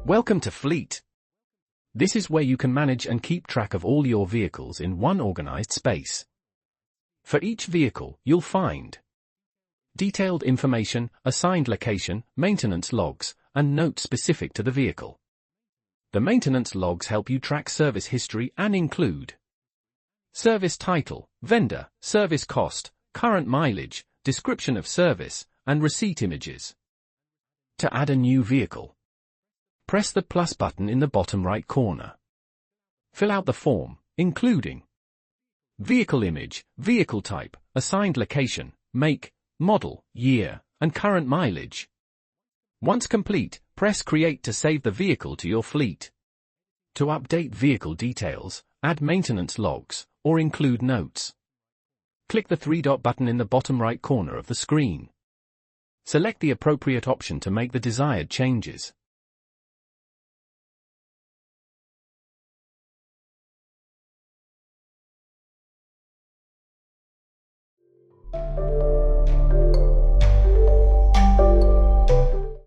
Welcome to Fleet. This is where you can manage and keep track of all your vehicles in one organized space. For each vehicle, you'll find detailed information, assigned location, maintenance logs, and notes specific to the vehicle. The maintenance logs help you track service history and include service title, vendor, service cost, current mileage, description of service, and receipt images. To add a new vehicle, press the plus button in the bottom right corner. Fill out the form, including vehicle image, vehicle type, assigned location, make, model, year, and current mileage. Once complete, press Create to save the vehicle to your fleet. To update vehicle details, add maintenance logs, or include notes, click the three-dot button in the bottom right corner of the screen. Select the appropriate option to make the desired changes.